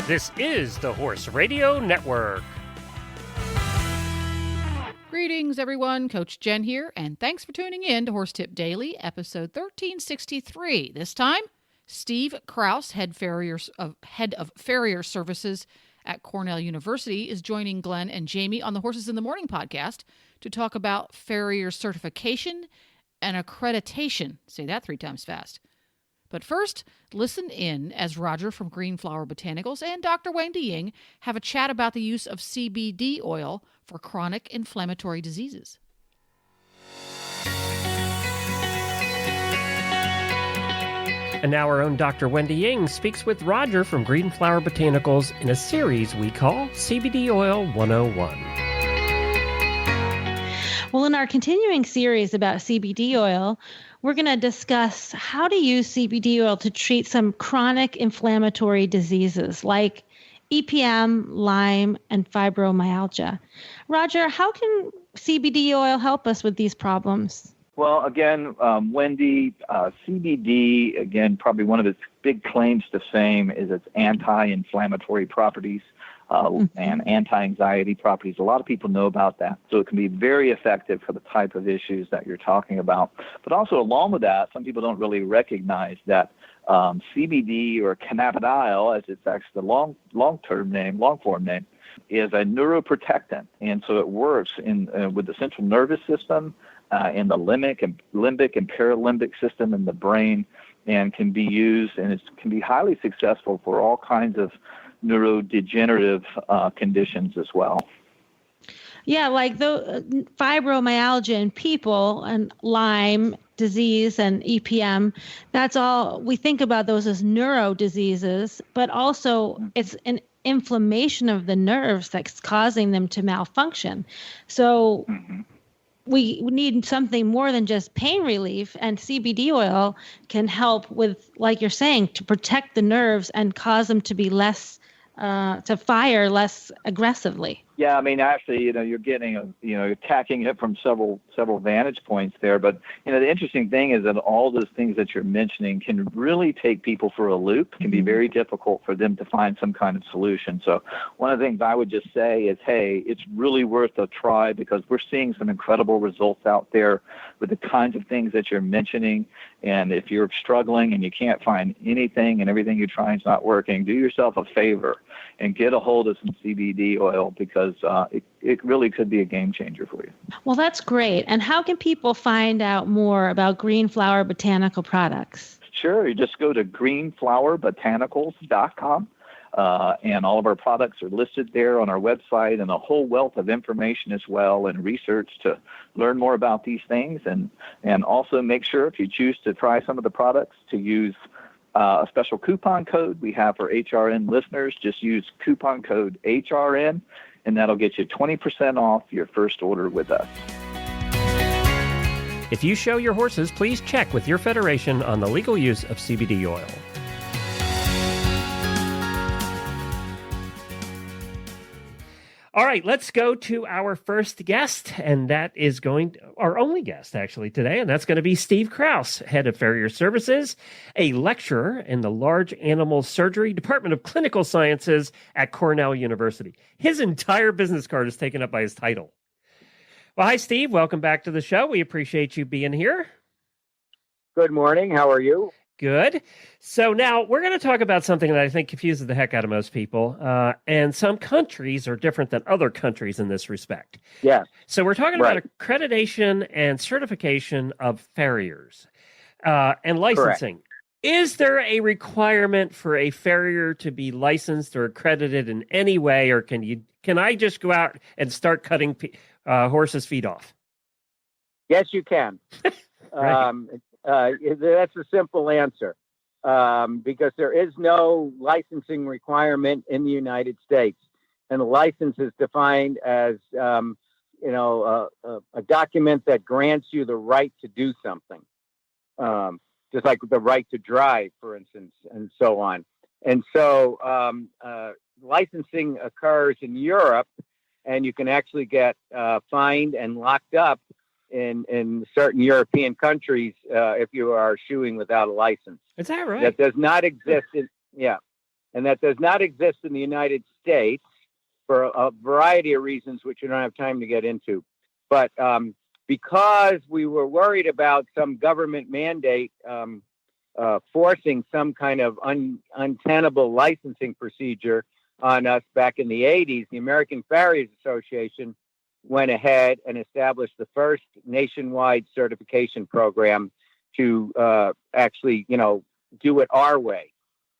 This is the Horse Radio Network. Greetings, everyone. Coach Jen here, and thanks for tuning in to Horse Tip Daily, episode 1363. This time, Steve Kraus, head of Farrier Services at Cornell University, is joining Glenn and Jamie on the Horses in the Morning podcast to talk about Farrier certification and accreditation. Say that 3 times fast. But first, listen in as Roger from Green Flower Botanicals and Dr. Wendy Ying have a chat about the use of CBD oil for chronic inflammatory diseases. And now our own Dr. Wendy Ying speaks with Roger from Green Flower Botanicals in a series we call CBD Oil 101. Well, in our continuing series about CBD oil, we're going to discuss how to use CBD oil to treat some chronic inflammatory diseases like EPM, Lyme, and fibromyalgia. Roger, how can CBD oil help us with these problems? Well, again, Wendy, CBD, again, probably one of its big claims to fame is its anti-inflammatory properties and anti-anxiety properties. A lot of people know about that. So it can be very effective for the type of issues that you're talking about. But also along with that, some people don't really recognize that CBD or cannabidiol, as it's actually the long form name, is a neuroprotectant. And so it works with the central nervous system, in the limbic and paralimbic system in the brain, and can be used, and it can be highly successful for all kinds of neurodegenerative conditions as well. Yeah, like the fibromyalgia in people and Lyme disease and EPM, that's all, we think about those as neuro diseases, but also it's an inflammation of the nerves that's causing them to malfunction. So we need something more than just pain relief, and CBD oil can help with, like you're saying, to protect the nerves and cause them to be less, to fire less aggressively. Yeah, I mean, actually, you're getting, you're attacking it from several vantage points there. But, the interesting thing is that all those things that you're mentioning can really take people for a loop. It can be very difficult for them to find some kind of solution. So one of the things I would just say is, hey, it's really worth a try because we're seeing some incredible results out there with the kinds of things that you're mentioning. And if you're struggling and you can't find anything and everything you're trying is not working, do yourself a favor and get a hold of some CBD oil because it really could be a game changer for you. Well, that's great. And how can people find out more about Green Flower Botanical products? Sure. You just go to greenflowerbotanicals.com. And all of our products are listed there on our website, and a whole wealth of information as well and research to learn more about these things. And also make sure if you choose to try some of the products to use a special coupon code we have for HRN listeners. Just use coupon code HRN, and that'll get you 20% off your first order with us. If you show your horses, please check with your federation on the legal use of CBD oil. All right, let's go to our first guest, and that is our only guest actually today, and that's going to be Steve Kraus, head of Farrier Services, a lecturer in the Large Animal Surgery Department of Clinical Sciences at Cornell University. His entire business card is taken up by his title. Well, hi, Steve. Welcome back to the show. We appreciate you being here. Good morning. How are you? Good. So now we're going to talk about something that I think confuses the heck out of most people. And some countries are different than other countries in this respect. Yes. So we're talking about accreditation and certification of farriers and licensing. Correct. Is there a requirement for a farrier to be licensed or accredited in any way, or can I just go out and start cutting horses' feet off? Yes, you can. Right. That's a simple answer because there is no licensing requirement in the United States. And the license is defined as, a document that grants you the right to do something, just like the right to drive, for instance, and so on. And so licensing occurs in Europe, and you can actually get fined and locked up in certain European countries if you are shoeing without a license. Is that right? That does not exist. and that does not exist in the United States for a variety of reasons, which we don't have time to get into. But because we were worried about some government mandate forcing some kind of untenable licensing procedure on us back in the 80s, the American Farriers Association went ahead and established the first nationwide certification program to actually, do it our way.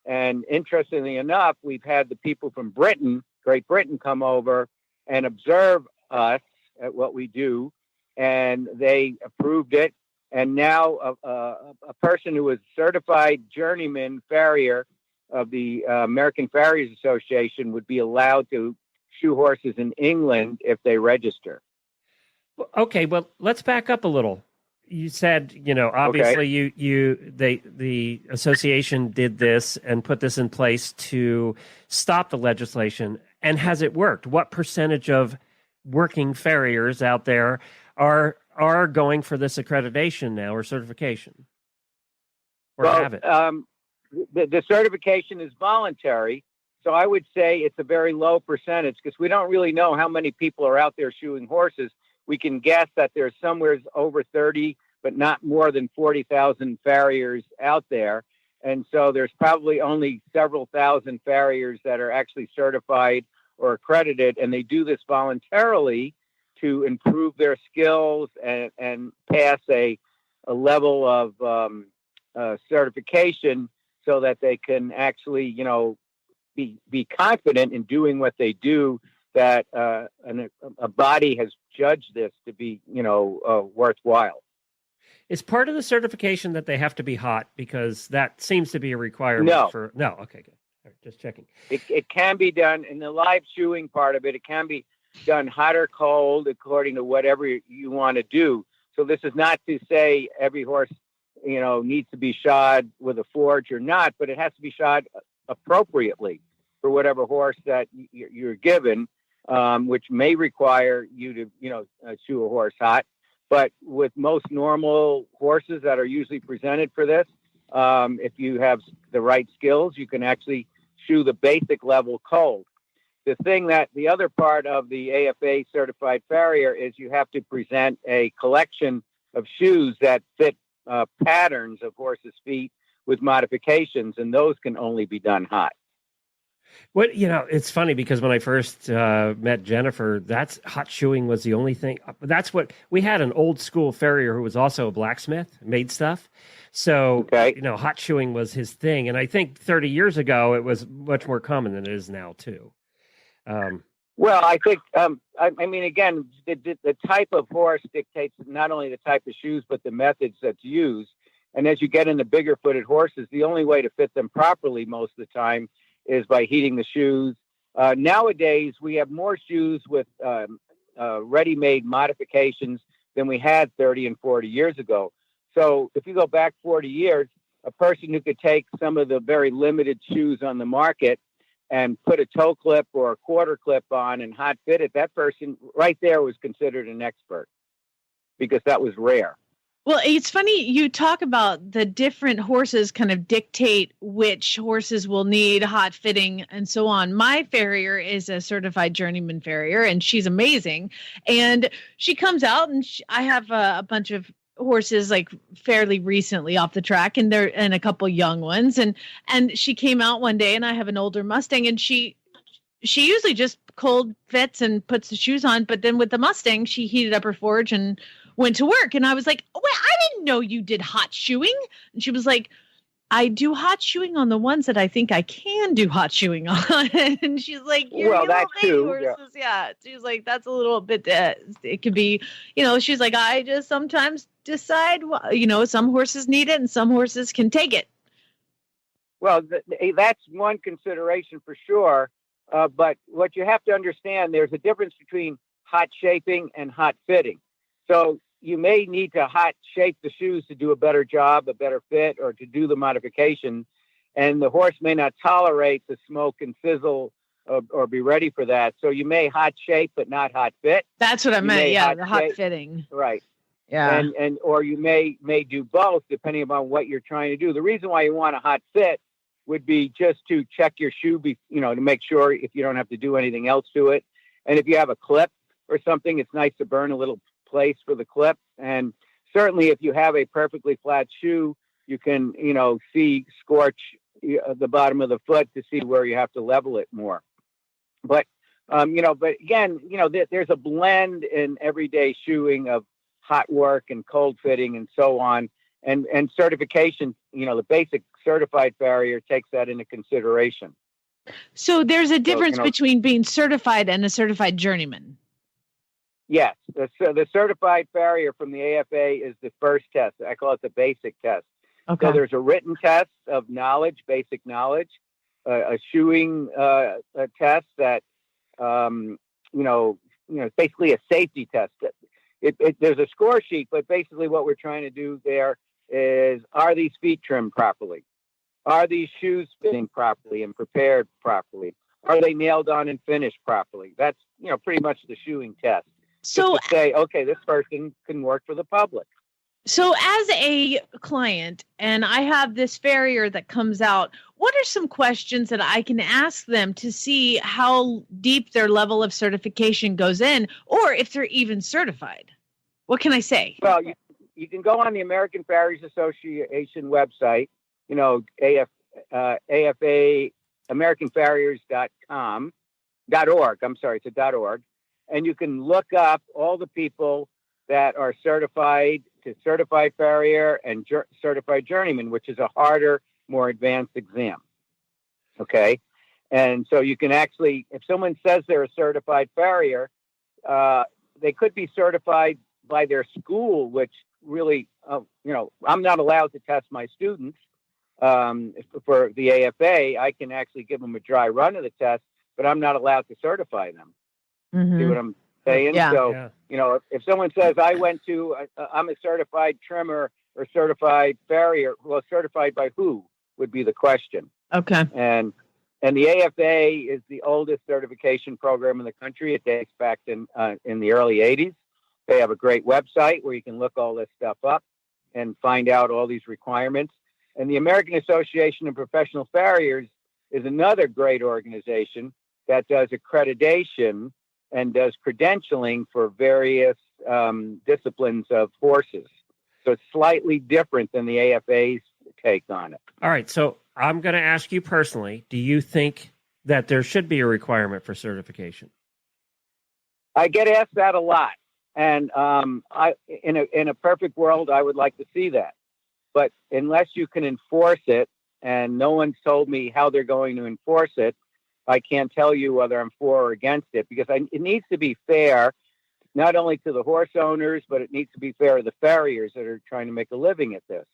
And interestingly enough, we've had the people from Great Britain, come over and observe us at what we do, and they approved it. And now a person who is certified journeyman farrier of the American Farriers Association would be allowed to shoe horses in England if they register. Okay, well, let's back up a little. You said, obviously the association did this and put this in place to stop the legislation. And has it worked? What percentage of working farriers out there are going for this accreditation now or certification? Or have it? The certification is voluntary. So I would say it's a very low percentage because we don't really know how many people are out there shoeing horses. We can guess that there's somewhere over 30, but not more than 40,000 farriers out there. And so there's probably only several thousand farriers that are actually certified or accredited. And they do this voluntarily to improve their skills and pass a level of certification so that they can actually, be confident in doing what they do, that a body has judged this to be, worthwhile. Is part of the certification that they have to be hot? Because that seems to be a requirement No. Okay, good. All right, just checking. It can be done in the live shoeing part of it. It can be done hot or cold according to whatever you want to do. So this is not to say every horse, needs to be shod with a forge or not, but it has to be shod appropriately for whatever horse that you're given, which may require you to, shoe a horse hot. But with most normal horses that are usually presented for this, if you have the right skills, you can actually shoe the basic level cold. The other part of the AFA certified farrier is you have to present a collection of shoes that fit patterns of horses' feet with modifications, and those can only be done hot. It's funny because when I first met Jennifer, that's hot shoeing was the only thing. That's what we had, an old school farrier who was also a blacksmith, made stuff. So, hot shoeing was his thing. And I think 30 years ago, it was much more common than it is now, too. Well, I think, again, the type of horse dictates not only the type of shoes, but the methods that's used. And as you get into bigger footed horses, the only way to fit them properly most of the time is by heating the shoes. Nowadays, we have more shoes with ready-made modifications than we had 30 and 40 years ago. So if you go back 40 years, a person who could take some of the very limited shoes on the market and put a toe clip or a quarter clip on and hot fit it, that person right there was considered an expert because that was rare. Well, it's funny you talk about the different horses kind of dictate which horses will need hot fitting and so on. My farrier is a certified journeyman farrier, and she's amazing. And she comes out, and I have a bunch of horses like fairly recently off the track, and a couple young ones. And she came out one day, and I have an older Mustang, and she usually just cold fits and puts the shoes on. But then with the Mustang, she heated up her forge and went to work. And I was like, oh, wait, I didn't know you did hot shoeing. And she was like, I do hot shoeing on the ones that I think I can do hot shoeing on. And she's like, that too. Horses. Yeah. She's like, that's a little bit, it could be, she's like, I just sometimes decide, some horses need it and some horses can take it. Well, that's one consideration for sure. But what you have to understand, there's a difference between hot shaping and hot fitting. So you may need to hot shape the shoes to do a better job, a better fit, or to do the modification. And the horse may not tolerate the smoke and sizzle or be ready for that. So you may hot shape, but not hot fit. That's what I meant. Yeah, the hot fitting. Right. Yeah. Or you may do both depending upon what you're trying to do. The reason why you want a hot fit would be just to check your shoe, to make sure if you don't have to do anything else to it. And if you have a clip or something, it's nice to burn a little place for the clip. And certainly if you have a perfectly flat shoe, you can, scorch the bottom of the foot to see where you have to level it more. But again, there's a blend in everyday shoeing of hot work and cold fitting and so on. And certification, the basic certified farrier takes that into consideration. So there's a difference between being certified and a certified journeyman. Yes. The certified farrier from the AFA is the first test. I call it the basic test. Okay. So there's a written test of knowledge, basic knowledge, a shoeing a test that, basically a safety test. There's a score sheet, but basically what we're trying to do there is, are these feet trimmed properly? Are these shoes fitting properly and prepared properly? Are they nailed on and finished properly? That's, pretty much the shoeing test. So just to say, okay, this person can work for the public. So as a client, and I have this farrier that comes out, what are some questions that I can ask them to see how deep their level of certification goes in, or if they're even certified? What can I say? Well, you can go on the American Farriers Association website, AFA, AmericanFarriers.org. I'm sorry, it's a .org. And you can look up all the people that are certified to certified farrier and certified journeyman, which is a harder, more advanced exam. Okay. And so you can actually, if someone says they're a certified farrier, they could be certified by their school, which really, I'm not allowed to test my students for the AFA. I can actually give them a dry run of the test, but I'm not allowed to certify them. Mm-hmm. See what I'm saying? Yeah. So, if someone says I'm a certified trimmer or certified farrier, well, certified by who would be the question. Okay. And the AFA is the oldest certification program in the country. It dates back in the early 80s. They have a great website where you can look all this stuff up and find out all these requirements. And the American Association of Professional Farriers is another great organization that does accreditation and does credentialing for various disciplines of horses. So it's slightly different than the AFA's take on it. All right. So I'm going to ask you personally, do you think that there should be a requirement for certification? I get asked that a lot. And in a perfect world, I would like to see that. But unless you can enforce it, and no one's told me how they're going to enforce it, I can't tell you whether I'm for or against it, because it needs to be fair, not only to the horse owners, but it needs to be fair to the farriers that are trying to make a living at this.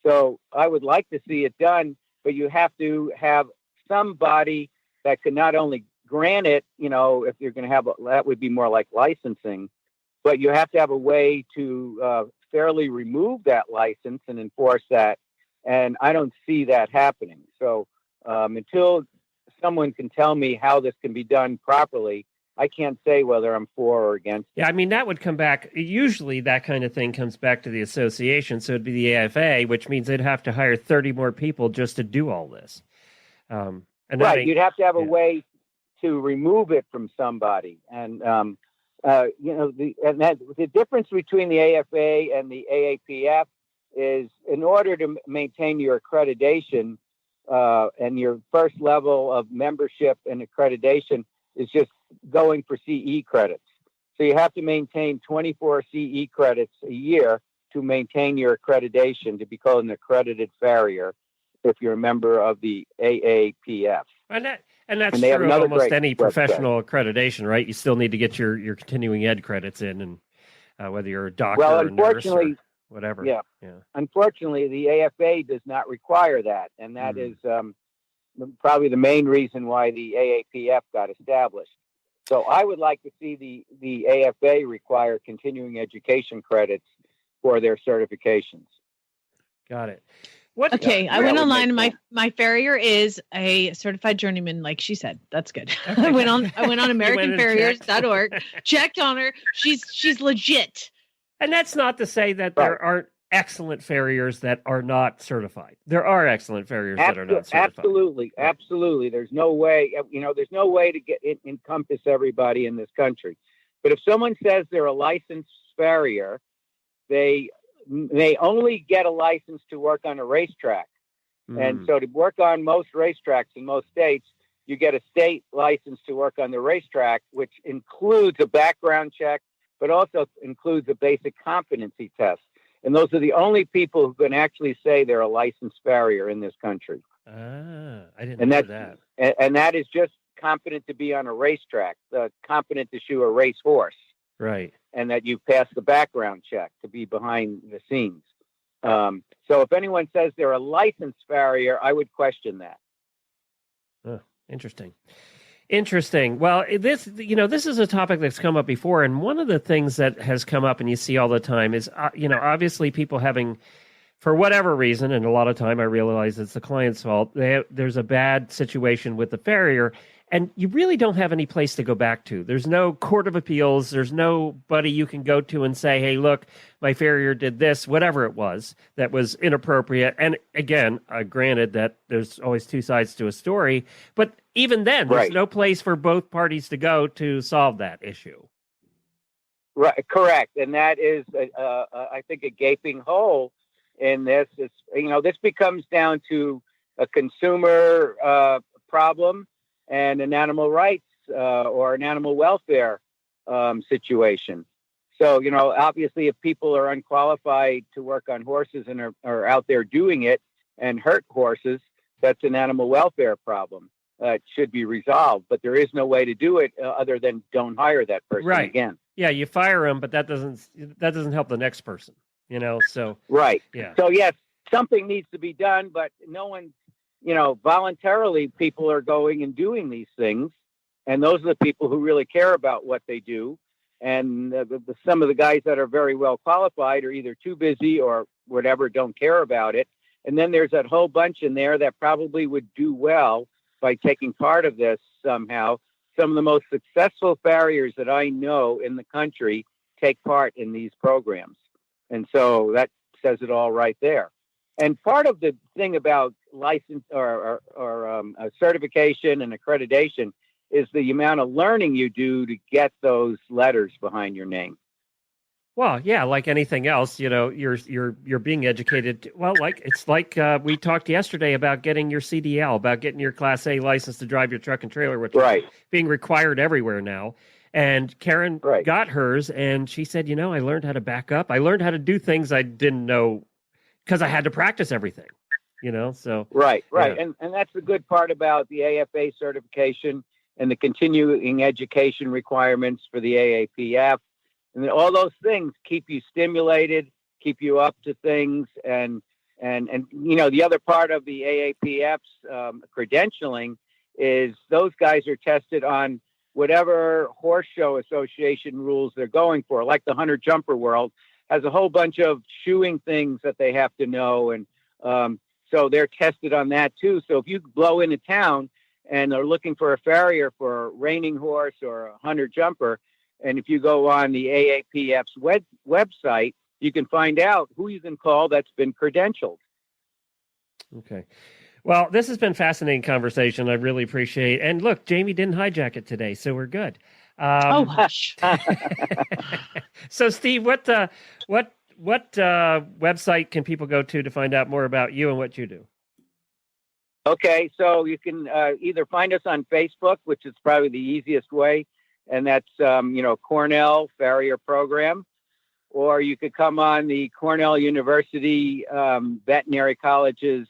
So I would like to see it done, but you have to have somebody that could not only grant it, if you're going to have, that would be more like licensing, but you have to have a way to fairly remove that license and enforce that. And I don't see that happening. So until someone can tell me how this can be done properly, I can't say whether I'm for or against. Yeah, I mean, that would come back. Usually that kind of thing comes back to the association. So it'd be the AFA, which means they'd have to hire 30 more people just to do all this. Right. You'd have to have a way to remove it from somebody. And, the difference between the AFA and the AAPF is, in order to maintain your accreditation and your first level of membership and accreditation is just going for CE credits. So you have to maintain 24 CE credits a year to maintain your accreditation to be called an accredited farrier if you're a member of the AAPF. And that's true of almost any professional accreditation, right? You still need to get your continuing ed credits in, and whether you're a doctor or a nurse or whatever. Yeah. Unfortunately, the AFA does not require that, and that is probably the main reason why the AAPF got established. So I would like to see the AFA require continuing education credits for their certifications. Got it. Okay, I went online. My farrier is a certified journeyman, like she said. That's good. Okay. I went on AmericanFarriers.org, checked on her. She's legit. And that's not to say that there aren't excellent farriers that are not certified. There are excellent farriers that are not certified. Absolutely. There's no way, there's no way to encompass everybody in this country. But if someone says they're a licensed farrier, they only get a license to work on a racetrack. And so to work on most racetracks in most states, you get a state license to work on the racetrack, which includes a background check, but also includes a basic competency test. And those are the only people who can actually say they're a licensed farrier in this country. I didn't know that. And that is just competent to be on a racetrack, competent to shoe a racehorse. Right. And that you pass the background check to be behind the scenes. So if anyone says they're a licensed farrier, I would question that. Interesting. Well, this is a topic that's come up before. And one of the things that has come up and you see all the time is, obviously people having, for whatever reason, and a lot of time I realize it's the client's fault, there's a bad situation with the farrier, and you really don't have any place to go back to. There's no court of appeals. There's nobody you can go to and say, hey, look, my farrier did this, whatever it was, that was inappropriate. And again, granted that there's always two sides to a story, but even then, there's no place for both parties to go to solve that issue. Right, correct. And that is, I think, a gaping hole in this. It's, this becomes down to a consumer problem and an animal rights or an animal welfare situation. So, obviously, if people are unqualified to work on horses and are out there doing it and hurt horses, that's an animal welfare problem. It should be resolved, but there is no way to do it other than don't hire that person again. Yeah, you fire them, but that doesn't help the next person. So right. Yeah. So yes, something needs to be done, but no one. Voluntarily people are going and doing these things. And those are the people who really care about what they do. And some of the guys that are very well qualified are either too busy or whatever, don't care about it. And then there's that whole bunch in there that probably would do well by taking part of this somehow. Some of the most successful farriers that I know in the country take part in these programs. And so that says it all right there. And part of the thing about license or certification and accreditation is the amount of learning you do to get those letters behind your name. Well, yeah, like anything else, you're being educated. Well, it's like we talked yesterday about getting your CDL, about getting your Class A license to drive your truck and trailer, which is being required everywhere now. And Karen got hers, and she said, I learned how to back up. I learned how to do things I didn't know because I had to practice everything, so. Right. Yeah. And that's the good part about the AFA certification and the continuing education requirements for the AAPF. And all those things keep you stimulated, keep you up to things. And the other part of the AAPF's credentialing is those guys are tested on whatever horse show association rules they're going for, like the hunter jumper world has a whole bunch of shoeing things that they have to know. And so they're tested on that too. So if you blow into town and are looking for a farrier for a reining horse or a hunter jumper, and if you go on the AAPF's website, you can find out who you can call that's been credentialed. Okay. Well, this has been fascinating conversation. I really appreciate it. And look, Jamie didn't hijack it today, so we're good. Hush. So, Steve, what website can people go to find out more about you and what you do? Okay, so you can either find us on Facebook, which is probably the easiest way, and that's Cornell Farrier Program, or you could come on the Cornell University Veterinary College's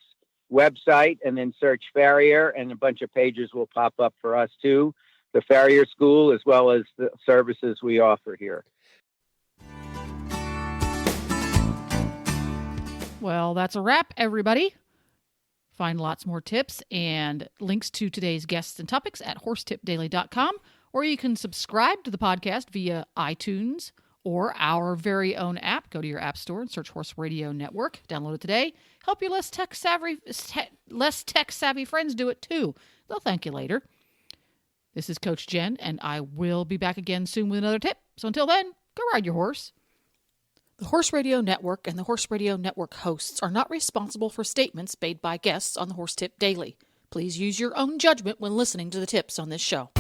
website and then search Farrier, and a bunch of pages will pop up for us too. The Farrier School, as well as the services we offer here. Well, that's a wrap, everybody. Find lots more tips and links to today's guests and topics at horsetipdaily.com, or you can subscribe to the podcast via iTunes or our very own app. Go to your app store and search Horse Radio Network. Download it today. Help your less tech savvy friends do it too. They'll thank you later. This is Coach Jen, and I will be back again soon with another tip. So until then, go ride your horse. The Horse Radio Network and the Horse Radio Network hosts are not responsible for statements made by guests on the Horse Tip Daily. Please use your own judgment when listening to the tips on this show.